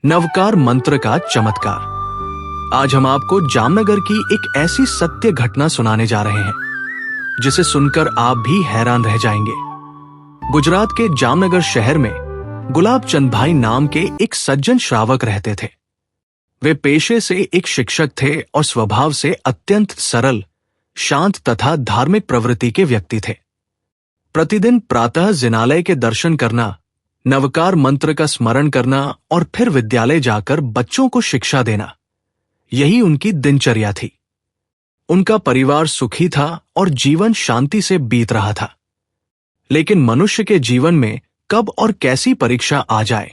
नवकार मंत्र का चमत्कार। आज हम आपको जामनगर की एक ऐसी सत्य घटना सुनाने जा रहे हैं जिसे सुनकर आप भी हैरान रह जाएंगे। गुजरात के जामनगर शहर में गुलाब चंद भाई नाम के एक सज्जन श्रावक रहते थे। वे पेशे से एक शिक्षक थे और स्वभाव से अत्यंत सरल, शांत तथा धार्मिक प्रवृत्ति के व्यक्ति थे। प्रतिदिन प्रातः जिनालय के दर्शन करना, नवकार मंत्र का स्मरण करना और फिर विद्यालय जाकर बच्चों को शिक्षा देना, यही उनकी दिनचर्या थी। उनका परिवार सुखी था और जीवन शांति से बीत रहा था। लेकिन मनुष्य के जीवन में कब और कैसी परीक्षा आ जाए,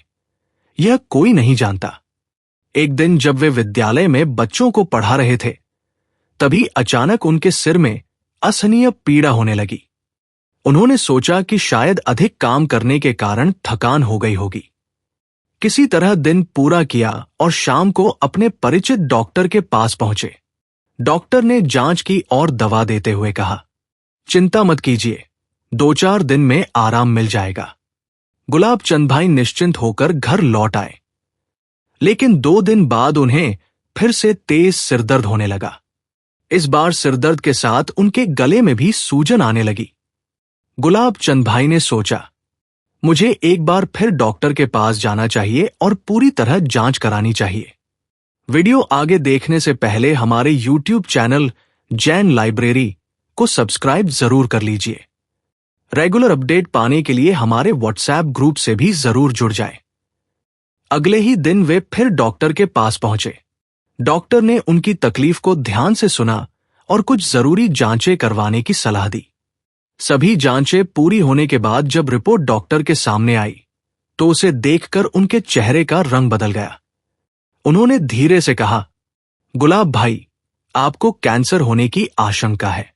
यह कोई नहीं जानता। एक दिन जब वे विद्यालय में बच्चों को पढ़ा रहे थे, तभी अचानक उनके सिर में असहनीय पीड़ा होने लगी। उन्होंने सोचा कि शायद अधिक काम करने के कारण थकान हो गई होगी। किसी तरह दिन पूरा किया और शाम को अपने परिचित डॉक्टर के पास पहुंचे। डॉक्टर ने जांच की और दवा देते हुए कहा, चिंता मत कीजिए, 2-4 दिन में आराम मिल जाएगा। गुलाब चंद भाई निश्चिंत होकर घर लौट आए। लेकिन 2 दिन बाद उन्हें फिर से तेज सिरदर्द होने लगा। इस बार सिरदर्द के साथ उनके गले में भी सूजन आने लगी। गुलाब चंद भाई ने सोचा, मुझे एक बार फिर डॉक्टर के पास जाना चाहिए और पूरी तरह जांच करानी चाहिए। वीडियो आगे देखने से पहले हमारे YouTube चैनल जैन लाइब्रेरी को सब्सक्राइब जरूर कर लीजिए। रेगुलर अपडेट पाने के लिए हमारे WhatsApp ग्रुप से भी जरूर जुड़ जाएं। अगले ही दिन वे फिर डॉक्टर के पास पहुंचे। डॉक्टर ने उनकी तकलीफ को ध्यान से सुना और कुछ जरूरी जांचें करवाने की सलाह दी। सभी जांचें पूरी होने के बाद जब रिपोर्ट डॉक्टर के सामने आई, तो उसे देखकर उनके चेहरे का रंग बदल गया। उन्होंने धीरे से कहा, गुलाब भाई, आपको कैंसर होने की आशंका है।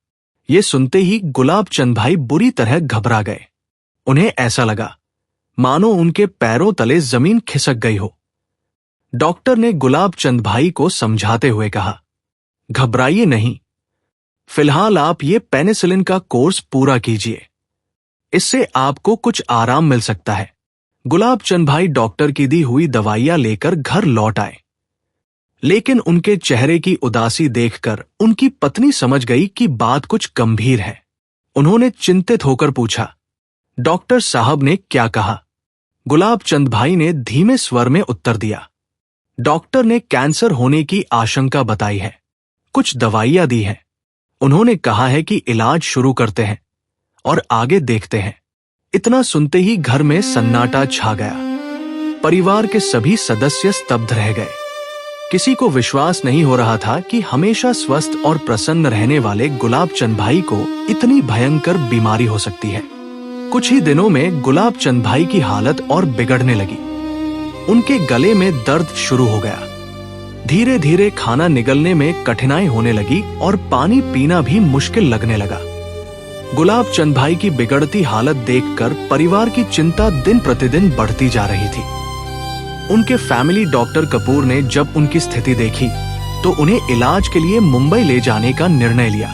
ये सुनते ही गुलाब चंद भाई बुरी तरह घबरा गए। उन्हें ऐसा लगा मानो उनके पैरों तले जमीन खिसक गई हो। डॉक्टर ने गुलाब चंद भाई को समझाते हुए कहा, घबराइए नहीं, फिलहाल आप ये पेनिसिलिन का कोर्स पूरा कीजिए, इससे आपको कुछ आराम मिल सकता है। गुलाब चंद भाई डॉक्टर की दी हुई दवाइयां लेकर घर लौट आए। लेकिन उनके चेहरे की उदासी देखकर उनकी पत्नी समझ गई कि बात कुछ गंभीर है। उन्होंने चिंतित होकर पूछा, डॉक्टर साहब ने क्या कहा? गुलाब चंद भाई ने धीमे स्वर में उत्तर दिया, डॉक्टर ने कैंसर होने की आशंका बताई है, कुछ दवाइयां दी हैं। उन्होंने कहा है कि इलाज शुरू करते हैं और आगे देखते हैं। इतना सुनते ही घर में सन्नाटा छा गया। परिवार के सभी सदस्य स्तब्ध रह गए। किसी को विश्वास नहीं हो रहा था कि हमेशा स्वस्थ और प्रसन्न रहने वाले गुलाब चंद भाई को इतनी भयंकर बीमारी हो सकती है। कुछ ही दिनों में गुलाब चंद भाई की हालत और बिगड़ने लगी। उनके गले में दर्द शुरू हो गया। धीरे धीरे खाना निगलने में कठिनाई होने लगी और पानी पीना भी मुश्किल लगने लगा। गुलाब चंद भाई की बिगड़ती हालत देखकर परिवार की चिंता दिन प्रतिदिन बढ़ती जा रही थी। उनके फैमिली डॉक्टर कपूर ने जब उनकी स्थिति देखी तो उन्हें इलाज के लिए मुंबई ले जाने का निर्णय लिया।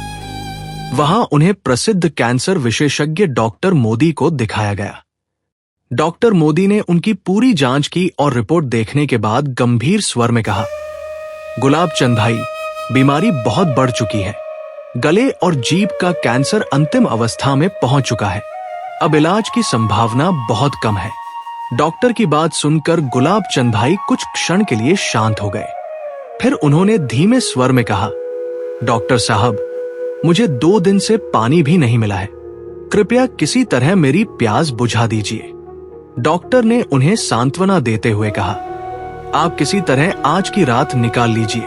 वहां उन्हें प्रसिद्ध कैंसर विशेषज्ञ डॉक्टर मोदी को दिखाया गया। डॉक्टर मोदी ने उनकी पूरी जांच की और रिपोर्ट देखने के बाद गंभीर स्वर में कहा, गुलाब चंद भाई, बीमारी बहुत बढ़ चुकी है। गले और जीभ का कैंसर अंतिम अवस्था में पहुंच चुका है। अब इलाज की संभावना बहुत कम है। डॉक्टर की बात सुनकर गुलाब चंद भाई कुछ क्षण के लिए शांत हो गए। फिर उन्होंने धीमे स्वर में कहा, डॉक्टर साहब, मुझे 2 दिन से पानी भी नहीं मिला है। कृपया किसी तरह मेरी प्यास बुझा दीजिए। डॉक्टर ने उन्हें सांत्वना देते हुए कहा, आप किसी तरह आज की रात निकाल लीजिए,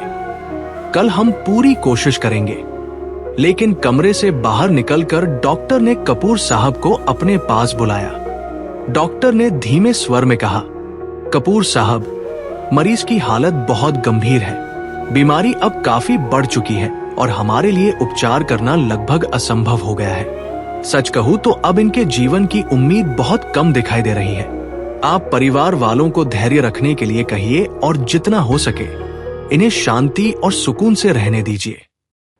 कल हम पूरी कोशिश करेंगे। लेकिन कमरे से बाहर निकलकर डॉक्टर ने कपूर साहब को अपने पास बुलाया। डॉक्टर ने धीमे स्वर में कहा, कपूर साहब, मरीज की हालत बहुत गंभीर है। बीमारी अब काफी बढ़ चुकी है और हमारे लिए उपचार करना लगभग असंभव हो गया है। सच कहूं तो अब इनके जीवन की उम्मीद बहुत कम दिखाई दे रही है। आप परिवार वालों को धैर्य रखने के लिए कहिए और जितना हो सके इन्हें शांति और सुकून से रहने दीजिए।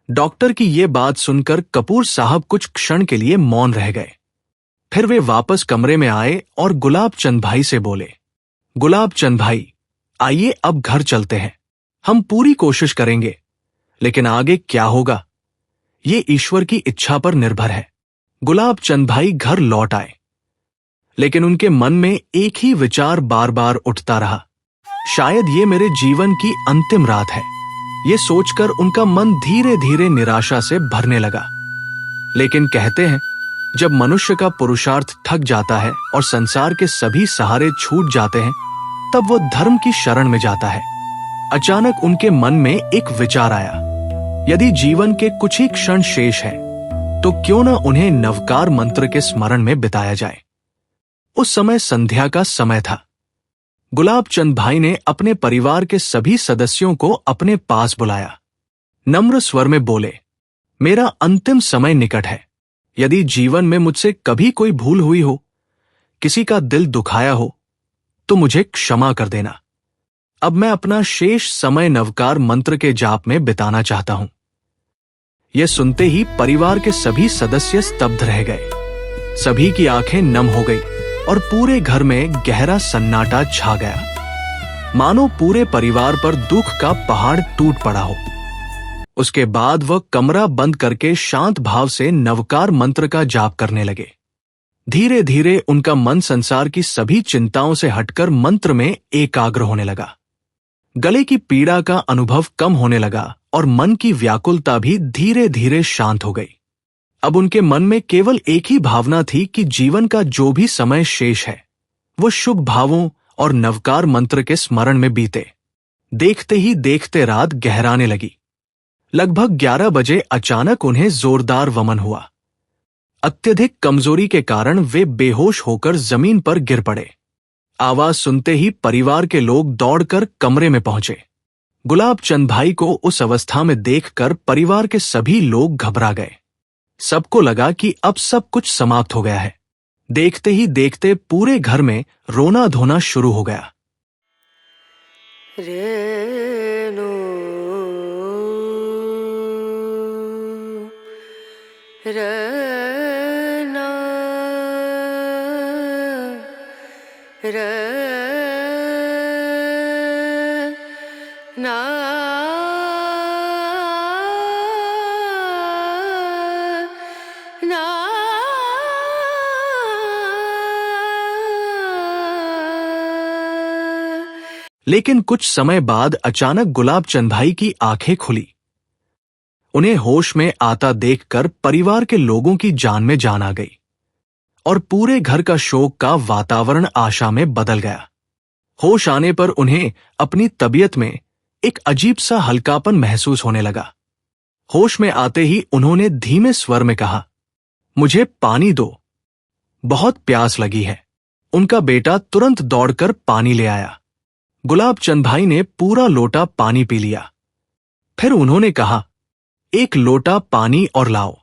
डॉक्टर की ये बात सुनकर कपूर साहब कुछ क्षण के लिए मौन रह गए। फिर वे वापस कमरे में आए और गुलाब चंद भाई से बोले, गुलाब चंद भाई, आइए अब घर चलते हैं। हम पूरी कोशिश करेंगे, लेकिन आगे क्या होगा ये ईश्वर की इच्छा पर निर्भर है। गुलाब चंद भाई घर लौट आए, लेकिन उनके मन में एक ही विचार बार बार उठता रहा, शायद ये मेरे जीवन की अंतिम रात है। ये सोचकर उनका मन धीरे धीरे निराशा से भरने लगा। लेकिन कहते हैं, जब मनुष्य का पुरुषार्थ थक जाता है और संसार के सभी सहारे छूट जाते हैं, तब वो धर्म की शरण में जाता है। अचानक उनके मन में एक विचार आया, यदि जीवन के कुछ ही क्षण शेष हैं, तो क्यों न उन्हें नवकार मंत्र के स्मरण में बिताया जाए। उस समय संध्या का समय था। गुलाब चंद भाई ने अपने परिवार के सभी सदस्यों को अपने पास बुलाया। नम्र स्वर में बोले, मेरा अंतिम समय निकट है। यदि जीवन में मुझसे कभी कोई भूल हुई हो, किसी का दिल दुखाया हो, तो मुझे क्षमा कर देना। अब मैं अपना शेष समय नवकार मंत्र के जाप में बिताना चाहता हूं। यह सुनते ही परिवार के सभी सदस्य स्तब्ध रह गए। सभी की आंखें नम हो गई और पूरे घर में गहरा सन्नाटा छा गया, मानो पूरे परिवार पर दुख का पहाड़ टूट पड़ा हो। उसके बाद वह कमरा बंद करके शांत भाव से नवकार मंत्र का जाप करने लगे। धीरे धीरे उनका मन संसार की सभी चिंताओं से हटकर मंत्र में एकाग्र होने लगा। गले की पीड़ा का अनुभव कम होने लगा और मन की व्याकुलता भी धीरे धीरे शांत हो गई। अब उनके मन में केवल एक ही भावना थी कि जीवन का जो भी समय शेष है, वो शुभ भावों और नवकार मंत्र के स्मरण में बीते। देखते ही देखते रात गहराने लगी। लगभग 11 बजे अचानक उन्हें जोरदार वमन हुआ। अत्यधिक कमजोरी के कारण वे बेहोश होकर जमीन पर गिर पड़े। आवाज सुनते ही परिवार के लोग दौड़कर कमरे में पहुंचे। गुलाब चंद भाई को उस अवस्था में देखकर परिवार के सभी लोग घबरा गए। सबको लगा कि अब सब कुछ समाप्त हो गया है। देखते ही देखते पूरे घर में रोना धोना शुरू हो गया। रेणु रना रना लेकिन कुछ समय बाद अचानक गुलाब चंद भाई की आंखें खुली। उन्हें होश में आता देखकर परिवार के लोगों की जान में जान आ गई और पूरे घर का शोक का वातावरण आशा में बदल गया। होश आने पर उन्हें अपनी तबीयत में एक अजीब सा हल्कापन महसूस होने लगा। होश में आते ही उन्होंने धीमे स्वर में कहा, मुझे पानी दो, बहुत प्यास लगी है। उनका बेटा तुरंत दौड़कर पानी ले आया। गुलाब चंद भाई ने पूरा लोटा पानी पी लिया। फिर उन्होंने कहा, एक लोटा पानी और लाओ।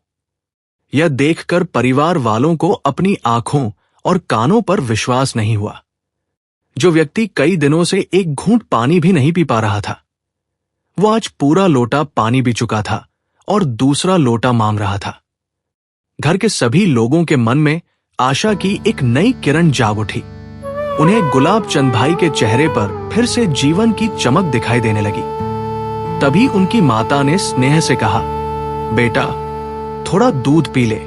यह देखकर परिवार वालों को अपनी आंखों और कानों पर विश्वास नहीं हुआ। जो व्यक्ति कई दिनों से एक घूंट पानी भी नहीं पी पा रहा था, वो आज पूरा लोटा पानी पी चुका था और दूसरा लोटा मांग रहा था। घर के सभी लोगों के मन में आशा की एक नई किरण जाग उठी। उन्हें गुलाब चंद भाई के चेहरे पर फिर से जीवन की चमक दिखाई देने लगी। तभी उनकी माता ने स्नेह से कहा, बेटा थोड़ा दूध पी ले।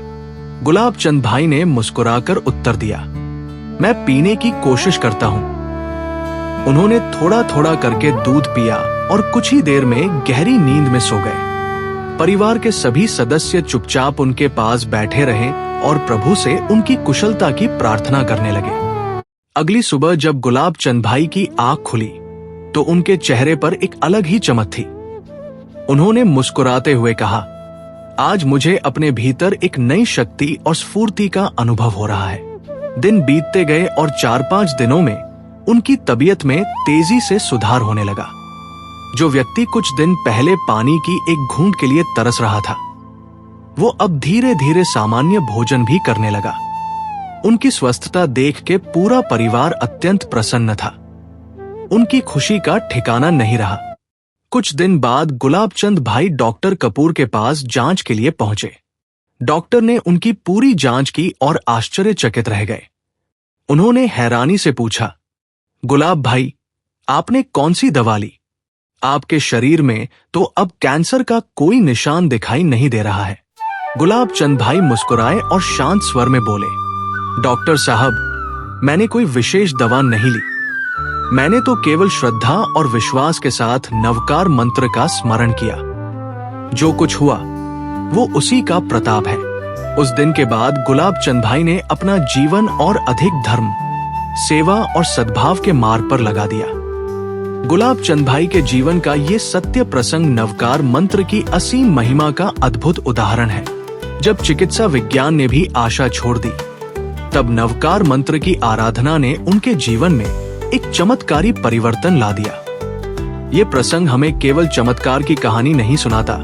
गुलाब चंद भाई ने मुस्कुराकर उत्तर दिया, मैं पीने की कोशिश करता हूं। उन्होंने थोड़ा थोड़ा करके दूध पिया और कुछ ही देर में गहरी नींद में सो गए। परिवार के सभी सदस्य चुपचाप उनके पास बैठे रहे और प्रभु से उनकी कुशलता की प्रार्थना करने लगे। अगली सुबह जब गुलाब चंद भाई की आंख खुली तो उनके चेहरे पर एक अलग ही चमक थी। उन्होंने मुस्कुराते हुए कहा, आज मुझे अपने भीतर एक नई शक्ति और स्फूर्ति का अनुभव हो रहा है। दिन बीतते गए और 4-5 दिनों में उनकी तबीयत में तेजी से सुधार होने लगा। जो व्यक्ति कुछ दिन पहले पानी की एक घूंट के लिए तरस रहा था, वो अब धीरे धीरे सामान्य भोजन भी करने लगा। उनकी स्वस्थता देख के पूरा परिवार अत्यंत प्रसन्न था। उनकी खुशी का ठिकाना नहीं रहा। कुछ दिन बाद गुलाब चंद भाई डॉक्टर कपूर के पास जांच के लिए पहुंचे। डॉक्टर ने उनकी पूरी जांच की और आश्चर्यचकित रह गए। उन्होंने हैरानी से पूछा, गुलाब भाई, आपने कौन सी दवा ली? आपके शरीर में तो अब कैंसर का कोई निशान दिखाई नहीं दे रहा है। गुलाब चंद भाई मुस्कुराए और शांत स्वर में बोले, डॉक्टर साहब, मैंने कोई विशेष दवा नहीं ली। मैंने तो केवल श्रद्धा और विश्वास के साथ नवकार मंत्र का स्मरण किया। जो कुछ हुआ वो उसी का प्रताप है। उस दिन के बाद गुलाब चंद भाई ने अपना जीवन और अधिक धर्म, सेवा और सद्भाव के मार्ग पर लगा दिया। गुलाब चंद भाई के जीवन का ये सत्य प्रसंग नवकार मंत्र की असीम महिमा का अद्भुत उदाहरण है। जब चिकित्सा विज्ञान ने भी आशा छोड़ दी, तब नवकार मंत्र की आराधना ने उनके जीवन में एक चमत्कारी परिवर्तन ला दिया। ये प्रसंग हमें केवल चमत्कार की कहानी नहीं सुनाता,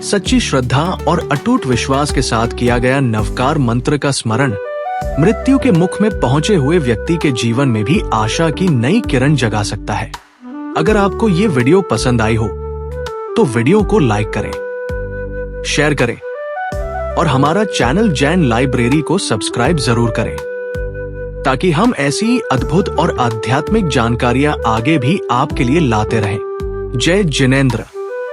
सच्ची श्रद्धा और अटूट विश्वास के साथ किया गया नवकार मंत्र का स्मरण मृत्यु के मुख में पहुंचे हुए व्यक्ति के जीवन में भी आशा की नई किरण जगा सकता है। अगर आपको ये वीडियो पसंद आई हो तो वीडियो को लाइक करें, शेयर करें और हमारा चैनल जैन लाइब्रेरी को सब्सक्राइब जरूर करें, ताकि हम ऐसी अद्भुत और आध्यात्मिक जानकारियां आगे भी आपके लिए लाते रहें। जय जिनेंद्र।